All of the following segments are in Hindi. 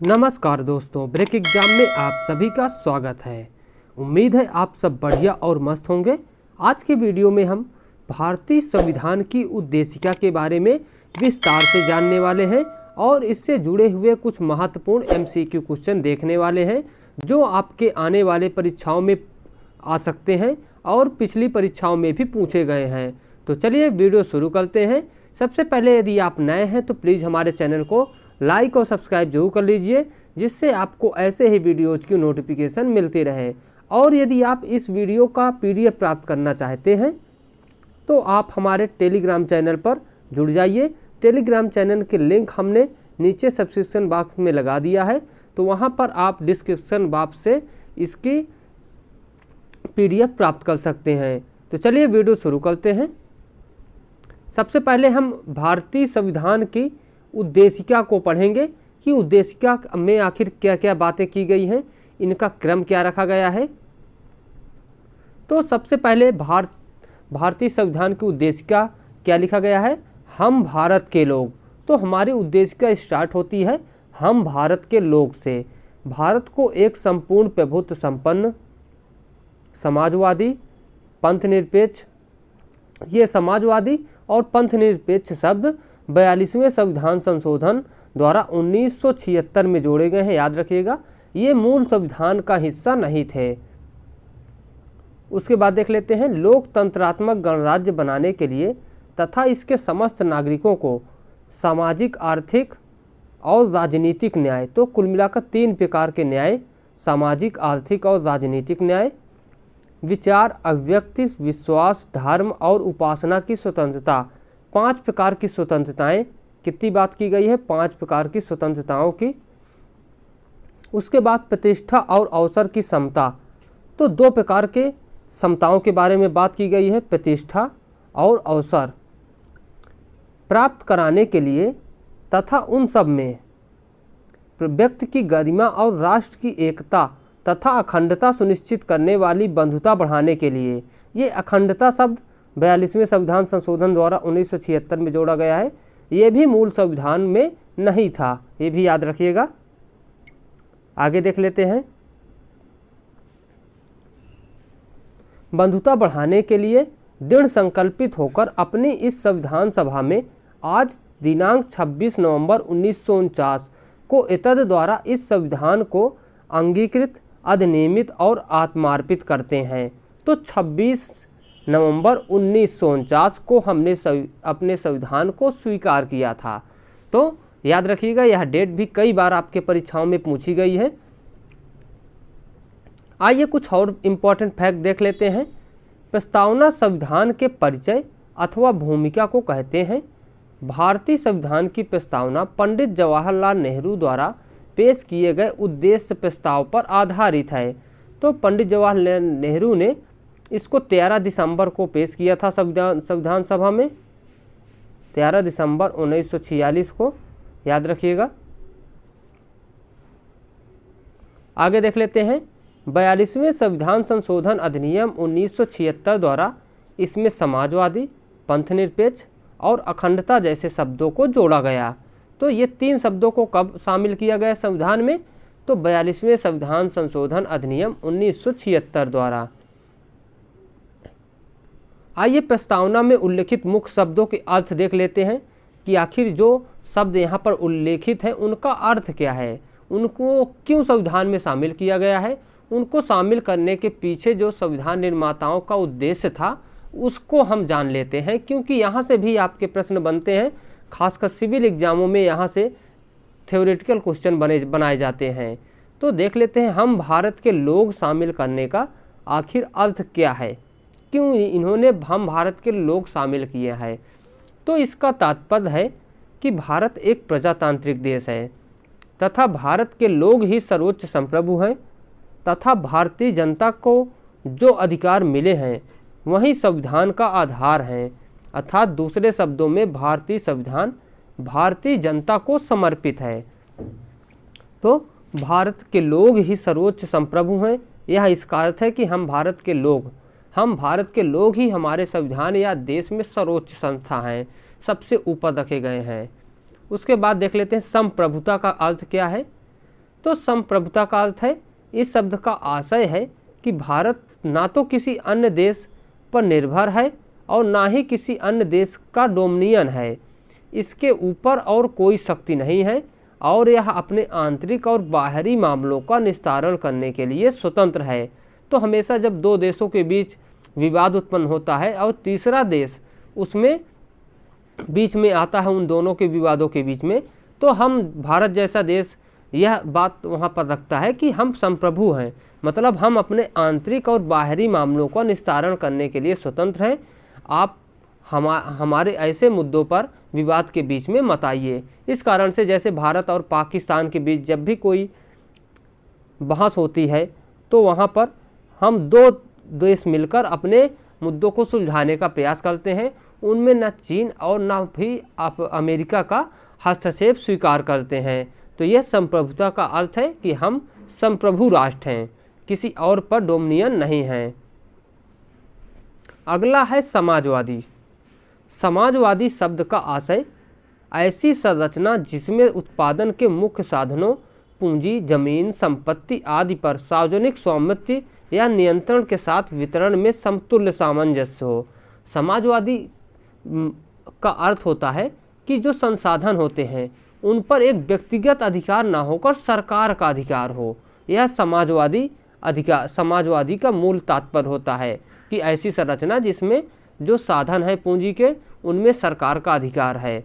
नमस्कार दोस्तों, ब्रेक एग्जाम में आप सभी का स्वागत है। उम्मीद है आप सब बढ़िया और मस्त होंगे। आज के वीडियो में हम भारतीय संविधान की उद्देशिका के बारे में विस्तार से जानने वाले हैं और इससे जुड़े हुए कुछ महत्वपूर्ण एमसीक्यू क्वेश्चन देखने वाले हैं जो आपके आने वाले परीक्षाओं में आ सकते हैं और पिछली परीक्षाओं में भी पूछे गए हैं। तो चलिए वीडियो शुरू करते हैं। सबसे पहले यदि आप नए हैं तो प्लीज़ हमारे चैनल को लाइक और सब्सक्राइब जरूर कर लीजिए, जिससे आपको ऐसे ही वीडियोज़ की नोटिफिकेशन मिलती रहे। और यदि आप इस वीडियो का पीडीएफ प्राप्त करना चाहते हैं तो आप हमारे टेलीग्राम चैनल पर जुड़ जाइए। टेलीग्राम चैनल के लिंक हमने नीचे सब्सक्रिप्शन बॉक्स में लगा दिया है, तो वहाँ पर आप डिस्क्रिप्शन बॉक्स से इसकी पीडीएफ प्राप्त कर सकते हैं। तो चलिए वीडियो शुरू करते हैं। सबसे पहले हम भारतीय संविधान की उद्देशिका को पढ़ेंगे कि उद्देशिका में आखिर क्या क्या बातें की गई हैं, इनका क्रम क्या रखा गया है। तो सबसे पहले भारतीय संविधान की उद्देशिका क्या लिखा गया है, हम भारत के लोग। तो हमारी उद्देशिका स्टार्ट होती है हम भारत के लोग से। भारत को एक संपूर्ण प्रभुत्व संपन्न, समाजवादी, पंथ निरपेक्ष, ये समाजवादी और पंथ निरपेक्ष शब्द 42वें संविधान संशोधन द्वारा 1976 में जोड़े गए हैं, याद रखिएगा। ये मूल संविधान का हिस्सा नहीं थे। उसके बाद देख लेते हैं, लोकतंत्रात्मक गणराज्य बनाने के लिए तथा इसके समस्त नागरिकों को सामाजिक, आर्थिक और राजनीतिक न्याय, तो कुल मिलाकर 3 प्रकार के न्याय, सामाजिक, आर्थिक और राजनीतिक न्याय, विचार, अभिव्यक्ति, विश्वास, धर्म और उपासना की स्वतंत्रता, 5 प्रकार की स्वतंत्रताएं, कितनी बात की गई है, 5 प्रकार की स्वतंत्रताओं की। उसके बाद प्रतिष्ठा और अवसर की समता, तो 2 प्रकार के समताओं के बारे में बात की गई है, प्रतिष्ठा और अवसर प्राप्त कराने के लिए तथा उन सब में व्यक्ति की गरिमा और राष्ट्र की एकता तथा अखंडता सुनिश्चित करने वाली बंधुता बढ़ाने के लिए। ये अखंडता शब्द 42वें संविधान संशोधन द्वारा 1976 में जोड़ा गया है। ये भी मूल संविधान में नहीं था, ये भी याद रखिएगा। आगे देख लेते हैं, बंधुता बढ़ाने के लिए दृढ़ संकल्पित होकर अपनी इस संविधान सभा में आज दिनांक 26 नवंबर 1949 को इत्यादि द्वारा इस संविधान को अंगीकृत, अधिनियमित और आत्मार्पित करते हैं। तो 26 नवंबर 1949 को हमने अपने संविधान को स्वीकार किया था। तो याद रखिएगा, यह डेट भी कई बार आपके परीक्षाओं में पूछी गई है। आइए कुछ और इम्पोर्टेंट फैक्ट देख लेते हैं। प्रस्तावना संविधान के परिचय अथवा भूमिका को कहते हैं। भारतीय संविधान की प्रस्तावना पंडित जवाहरलाल नेहरू द्वारा पेश किए गए उद्देश्य प्रस्ताव पर आधारित है। तो पंडित जवाहरलाल नेहरू ने इसको 13 दिसंबर को पेश किया था संविधान सभा में, 13 दिसंबर 1946 को, याद रखिएगा। आगे देख लेते हैं, 42वें संविधान संशोधन अधिनियम 1976 द्वारा इसमें समाजवादी, पंथ निरपेक्ष और अखंडता जैसे शब्दों को जोड़ा गया। तो ये 3 शब्दों को कब शामिल किया गया संविधान में, तो 42वें संविधान संशोधन अधिनियम 1976 द्वारा। आइए प्रस्तावना में उल्लेखित मुख्य शब्दों के अर्थ देख लेते हैं कि आखिर जो शब्द यहाँ पर उल्लेखित हैं उनका अर्थ क्या है, उनको क्यों संविधान में शामिल किया गया है। उनको शामिल करने के पीछे जो संविधान निर्माताओं का उद्देश्य था उसको हम जान लेते हैं, क्योंकि यहाँ से भी आपके प्रश्न बनते हैं। खासकर सिविल एग्जामों में यहाँ से थ्योरेटिकल क्वेश्चन बनाए जाते हैं। तो देख लेते हैं, हम भारत के लोग शामिल करने का आखिर अर्थ क्या है, क्यों इन्होंने हम भारत के लोग शामिल किए हैं। तो इसका तात्पर्य है कि भारत एक प्रजातांत्रिक देश है तथा भारत के लोग ही सर्वोच्च संप्रभु हैं तथा भारतीय जनता को जो अधिकार मिले हैं वही संविधान का आधार हैं। अर्थात दूसरे शब्दों में भारतीय संविधान भारतीय जनता को समर्पित है। तो भारत के लोग ही सर्वोच्च संप्रभु हैं, यह इसका अर्थ है कि हम भारत के लोग ही हमारे संविधान या देश में सर्वोच्च संस्था हैं, सबसे ऊपर रखे गए हैं। उसके बाद देख लेते हैं संप्रभुता का अर्थ क्या है। तो संप्रभुता का अर्थ है, इस शब्द का आशय है कि भारत ना तो किसी अन्य देश पर निर्भर है और ना ही किसी अन्य देश का डोमिनियन है। इसके ऊपर और कोई शक्ति नहीं है और यह अपने आंतरिक और बाहरी मामलों का निस्तारण करने के लिए स्वतंत्र है। तो हमेशा जब दो देशों के बीच विवाद उत्पन्न होता है और तीसरा देश उसमें बीच में आता है, उन दोनों के विवादों के बीच में, तो हम भारत जैसा देश यह बात वहाँ पर रखता है कि हम संप्रभु हैं, मतलब हम अपने आंतरिक और बाहरी मामलों का निस्तारण करने के लिए स्वतंत्र हैं। आप हमारे ऐसे मुद्दों पर विवाद के बीच में मत आइए। इस कारण से जैसे भारत और पाकिस्तान के बीच जब भी कोई बहस होती है तो वहाँ पर हम दो देश मिलकर अपने मुद्दों को सुलझाने का प्रयास करते हैं। उनमें न चीन और न भी आप अमेरिका का हस्तक्षेप स्वीकार करते हैं। तो यह संप्रभुता का अर्थ है कि हम संप्रभु राष्ट्र हैं, किसी और पर डोमिनियन नहीं हैं। अगला है समाजवादी। समाजवादी शब्द का आशय ऐसी संरचना जिसमें उत्पादन के मुख्य साधनों पूंजी, जमीन, संपत्ति आदि पर सार्वजनिक स्वामित्व या नियंत्रण के साथ वितरण में समतुल्य सामंजस्य हो। समाजवादी का अर्थ होता है कि जो संसाधन होते हैं उन पर एक व्यक्तिगत अधिकार ना होकर सरकार का अधिकार हो। यह समाजवादी का मूल तात्पर्य होता है कि ऐसी संरचना जिसमें जो साधन है पूंजी के, उनमें सरकार का अधिकार है।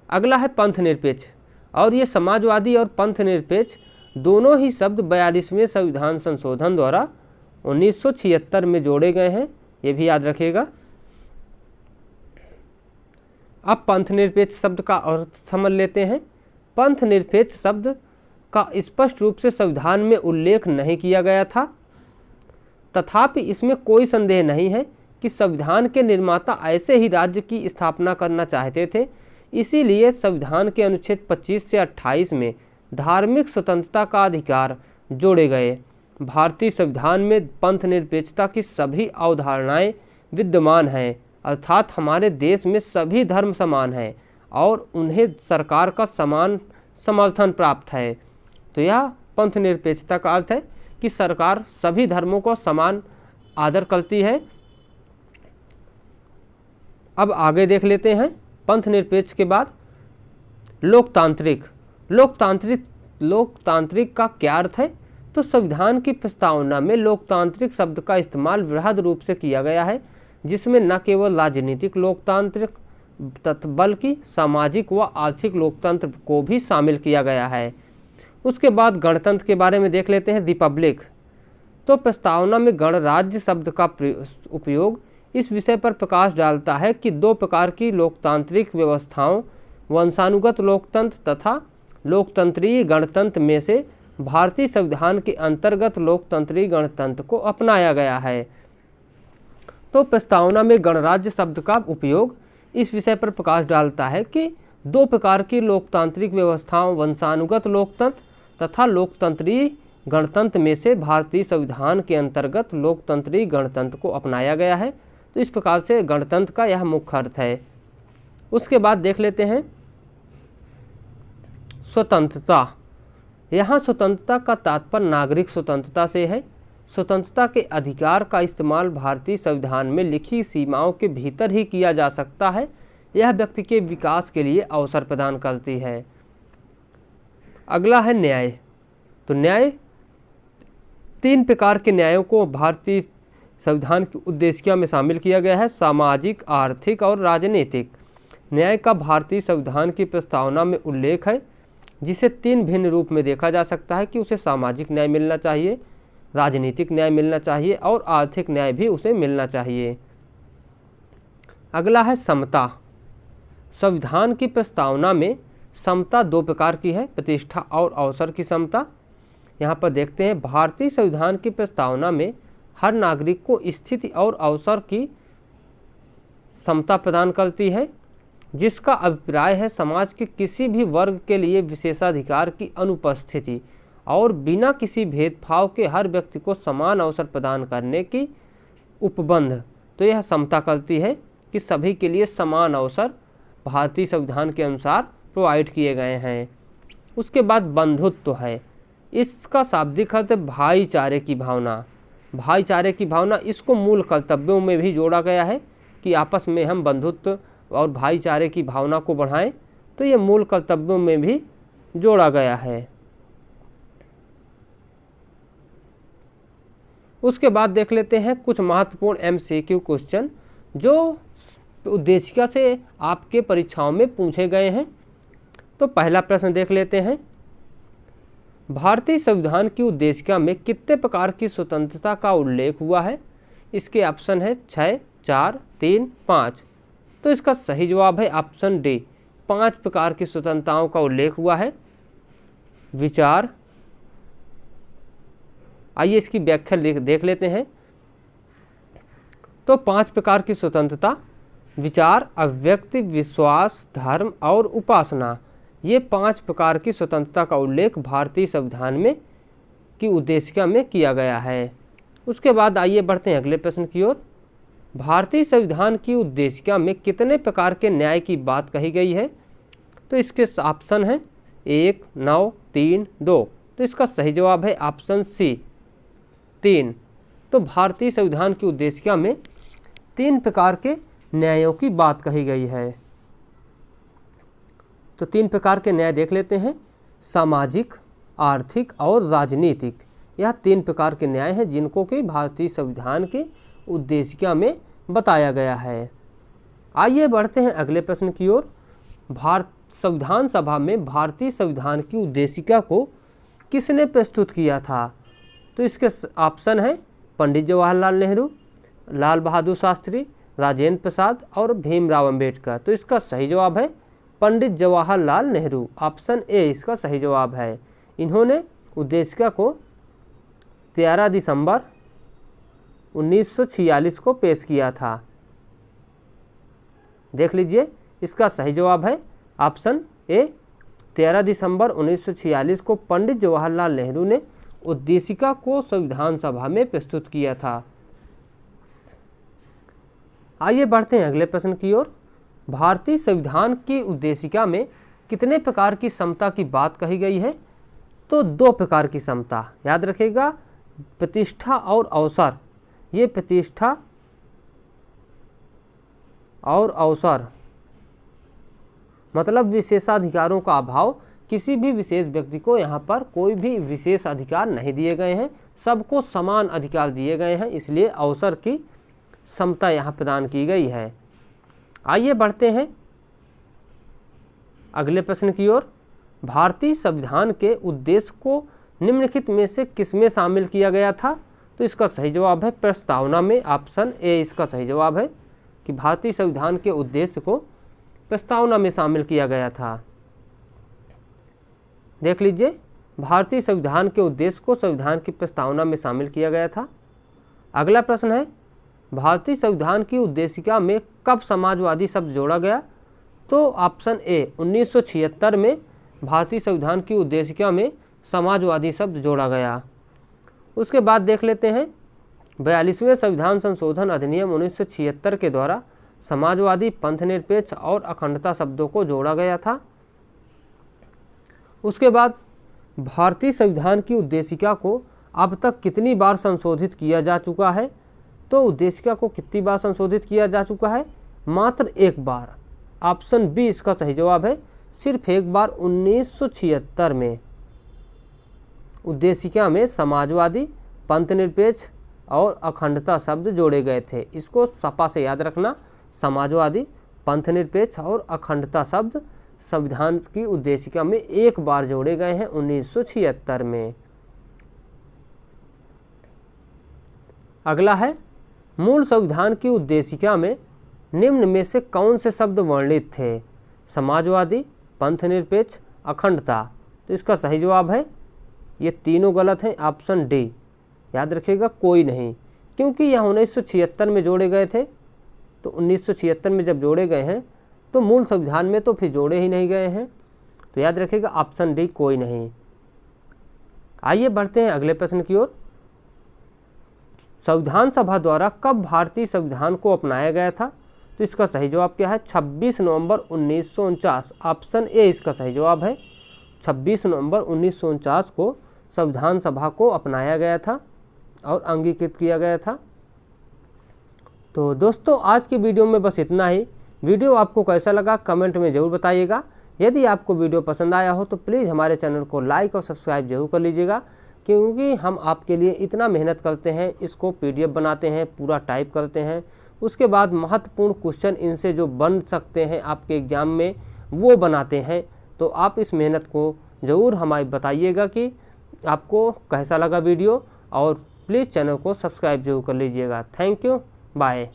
अगला है पंथ निरपेक्ष, और ये समाजवादी और पंथ निरपेक्ष दोनों ही शब्द 42वें संविधान संशोधन द्वारा 1976 में जोड़े गए हैं, ये भी याद रखिएगा। अब पंथ निरपेक्ष शब्द का अर्थ समझ लेते हैं। पंथ निरपेक्ष शब्द का स्पष्ट रूप से संविधान में उल्लेख नहीं किया गया था, तथापि इसमें कोई संदेह नहीं है कि संविधान के निर्माता ऐसे ही राज्य की स्थापना करना चाहते थे। इसीलिए संविधान के अनुच्छेद 25 से 28 में धार्मिक स्वतंत्रता का अधिकार जोड़े गए। भारतीय संविधान में पंथ निरपेक्षता की सभी अवधारणाएं विद्यमान हैं, अर्थात हमारे देश में सभी धर्म समान हैं और उन्हें सरकार का समान समर्थन प्राप्त है। तो यह पंथ निरपेक्षता का अर्थ है कि सरकार सभी धर्मों को समान आदर करती है। अब आगे देख लेते हैं पंथ निरपेक्ष के बाद लोकतांत्रिक। लोकतांत्रिक का क्या अर्थ है? तो संविधान की प्रस्तावना में लोकतांत्रिक शब्द का इस्तेमाल वृहद रूप से किया गया है, जिसमें न केवल राजनीतिक लोकतांत्रिक बल्कि सामाजिक व आर्थिक लोकतंत्र को भी शामिल किया गया है। उसके बाद गणतंत्र के बारे में देख लेते हैं, रिपब्लिक। तो प्रस्तावना में गणराज्य शब्द का उपयोग इस विषय पर प्रकाश डालता है कि दो प्रकार की लोकतांत्रिक व्यवस्थाओं, वंशानुगत लोकतंत्र तथा लोकतंत्रीय गणतंत्र में से भारतीय संविधान के अंतर्गत लोकतंत्रीय गणतंत्र को अपनाया गया है। तो प्रस्तावना में गणराज्य शब्द का उपयोग इस विषय पर प्रकाश डालता है कि दो प्रकार की लोकतांत्रिक व्यवस्थाओं, वंशानुगत लोकतंत्र तथा लोकतंत्रीय गणतंत्र में से भारतीय संविधान के अंतर्गत लोकतंत्रीय गणतंत्र को अपनाया गया है। तो इस प्रकार से गणतंत्र का यह मुख्य अर्थ है। उसके बाद देख लेते हैं स्वतंत्रता। यहाँ स्वतंत्रता का तात्पर्य नागरिक स्वतंत्रता से है। स्वतंत्रता के अधिकार का इस्तेमाल भारतीय संविधान में लिखी सीमाओं के भीतर ही किया जा सकता है। यह व्यक्ति के विकास के लिए अवसर प्रदान करती है। अगला है न्याय। तो न्याय, तीन प्रकार के न्यायों को भारतीय संविधान की उद्देशिका में शामिल किया गया है, सामाजिक, आर्थिक और राजनीतिक। न्याय का भारतीय संविधान की प्रस्तावना में उल्लेख है, जिसे तीन भिन्न रूप में देखा जा सकता है कि उसे सामाजिक न्याय मिलना चाहिए, राजनीतिक न्याय मिलना चाहिए और आर्थिक न्याय भी उसे मिलना चाहिए। अगला है समता। संविधान की प्रस्तावना में समता दो प्रकार की है, प्रतिष्ठा और अवसर की समता। यहाँ पर देखते हैं, भारतीय संविधान की प्रस्तावना में हर नागरिक को स्थिति और अवसर की समता प्रदान करती है, जिसका अभिप्राय है समाज के किसी भी वर्ग के लिए विशेषाधिकार की अनुपस्थिति और बिना किसी भेदभाव के हर व्यक्ति को समान अवसर प्रदान करने की उपबंध। तो यह समता करती है कि सभी के लिए समान अवसर भारतीय संविधान के अनुसार प्रोवाइड किए गए हैं। उसके बाद बंधुत्व है, इसका शाब्दिक अर्थ है भाईचारे की भावना। भाईचारे की भावना, इसको मूल कर्तव्यों में भी जोड़ा गया है कि आपस में हम बंधुत्व और भाईचारे की भावना को बढ़ाएं, तो ये मूल कर्तव्यों में भी जोड़ा गया है। उसके बाद देख लेते हैं कुछ महत्वपूर्ण MCQ क्वेश्चन जो उद्देशिका से आपके परीक्षाओं में पूछे गए हैं। तो पहला प्रश्न देख लेते हैं, भारतीय संविधान की उद्देशिका में कितने प्रकार की स्वतंत्रता का उल्लेख हुआ है? इसके ऑप्शन है 6, 4, 3, 5। तो इसका सही जवाब है ऑप्शन डी, 5 प्रकार की स्वतंत्रताओं का उल्लेख हुआ है। विचार, आइए इसकी व्याख्या देख लेते हैं। तो 5 प्रकार की स्वतंत्रता, विचार, अभिव्यक्ति, विश्वास, धर्म और उपासना, ये 5 प्रकार की स्वतंत्रता का उल्लेख भारतीय संविधान में की उद्देशिका में किया गया है। उसके बाद आइए बढ़ते हैं अगले प्रश्न की ओर। भारतीय संविधान की उद्देशिका में कितने प्रकार के न्याय की बात कही गई है? तो इसके ऑप्शन हैं 1, 9, 3, 2। तो इसका सही जवाब है ऑप्शन सी, 3। तो भारतीय संविधान की उद्देशिका में 3 प्रकार के न्यायों की बात कही गई है। तो 3 प्रकार के न्याय देख लेते हैं, सामाजिक, आर्थिक और राजनीतिक। यह 3 प्रकार के न्याय हैं जिनको कि भारतीय संविधान की उद्देशिका में बताया गया है। आइए बढ़ते हैं अगले प्रश्न की ओर। संविधान सभा में भारतीय संविधान की उद्देशिका को किसने प्रस्तुत किया था? तो इसके ऑप्शन है पंडित जवाहरलाल नेहरू, लाल बहादुर शास्त्री, राजेंद्र प्रसाद और भीमराव अंबेडकर। तो इसका सही जवाब है पंडित जवाहरलाल नेहरू, ऑप्शन ए इसका सही जवाब है। इन्होंने उद्देशिका को 13 दिसंबर 1946 को पेश किया था। देख लीजिए, इसका सही जवाब है ऑप्शन ए, 13 दिसंबर 1946 को पंडित जवाहरलाल नेहरू ने उद्देशिका को संविधान सभा में प्रस्तुत किया था। आइए बढ़ते हैं अगले प्रश्न की ओर। भारतीय संविधान की उद्देशिका में कितने प्रकार की समता की बात कही गई है? तो 2 प्रकार की समता, याद रखिएगा, प्रतिष्ठा और अवसर। ये प्रतिष्ठा और अवसर मतलब विशेषाधिकारों का अभाव, किसी भी विशेष व्यक्ति को यहाँ पर कोई भी विशेष अधिकार नहीं दिए गए हैं, सबको समान अधिकार दिए गए हैं, इसलिए अवसर की समता यहाँ प्रदान की गई है। आइए बढ़ते हैं अगले प्रश्न की ओर। भारतीय संविधान के उद्देश्य को निम्नलिखित में से किसमें शामिल किया गया था? तो इसका सही जवाब है प्रस्तावना में, ऑप्शन ए इसका सही जवाब है कि भारतीय संविधान के उद्देश्य को प्रस्तावना में शामिल किया गया था। देख लीजिए, भारतीय संविधान के उद्देश्य को संविधान की प्रस्तावना में शामिल किया गया था। अगला प्रश्न है, भारतीय संविधान की उद्देशिका में कब समाजवादी शब्द जोड़ा गया? तो ऑप्शन ए 1976 में भारतीय संविधान की उद्देशिका में समाजवादी शब्द जोड़ा गया। उसके बाद देख लेते हैं 42वें संविधान संशोधन अधिनियम 1976 के द्वारा समाजवादी, पंथनिरपेक्ष और अखंडता शब्दों को जोड़ा गया था। उसके बाद भारतीय संविधान की उद्देशिका को अब तक कितनी बार संशोधित किया जा चुका है? तो उद्देशिका को कितनी बार संशोधित किया जा चुका है? मात्र 1 बार, ऑप्शन बी इसका सही जवाब है, सिर्फ 1 बार 1976 में उद्देशिका में समाजवादी, पंथनिरपेक्ष और अखंडता शब्द जोड़े गए थे। इसको सपा से याद रखना, समाजवादी, पंथनिरपेक्ष और अखंडता शब्द संविधान की उद्देशिका में 1 बार जोड़े गए हैं 1976 में। अगला है, मूल संविधान की उद्देशिका में निम्न में से कौन से शब्द वर्णित थे? समाजवादी, पंथनिरपेक्ष, अखंडता। तो इसका सही जवाब है, ये तीनों गलत हैं, ऑप्शन डी। याद रखिएगा, कोई नहीं, क्योंकि यह 1976 में जोड़े गए थे। तो 1976 में जब जोड़े गए हैं तो मूल संविधान में तो फिर जोड़े ही नहीं गए हैं। तो याद रखिएगा ऑप्शन डी, कोई नहीं। आइए बढ़ते हैं अगले प्रश्न की ओर। संविधान सभा द्वारा कब भारतीय संविधान को अपनाया गया था? तो इसका सही जवाब क्या है? 26 नवंबर 1949, ऑप्शन ए इसका सही जवाब है। 26 नवंबर 1949 को संविधान सभा को अपनाया गया था और अंगीकृत किया गया था। तो दोस्तों आज की वीडियो में बस इतना ही। वीडियो आपको कैसा लगा कमेंट में ज़रूर बताइएगा। यदि आपको वीडियो पसंद आया हो तो प्लीज़ हमारे चैनल को लाइक और सब्सक्राइब जरूर कर लीजिएगा, क्योंकि हम आपके लिए इतना मेहनत करते हैं, इसको PDF बनाते हैं, पूरा टाइप करते हैं, उसके बाद महत्वपूर्ण क्वेश्चन इनसे जो बन सकते हैं आपके एग्ज़ाम में वो बनाते हैं। तो आप इस मेहनत को ज़रूर हमें बताइएगा कि आपको कैसा लगा वीडियो, और प्लीज़ चैनल को सब्सक्राइब जरूर कर लीजिएगा। Thank you, bye.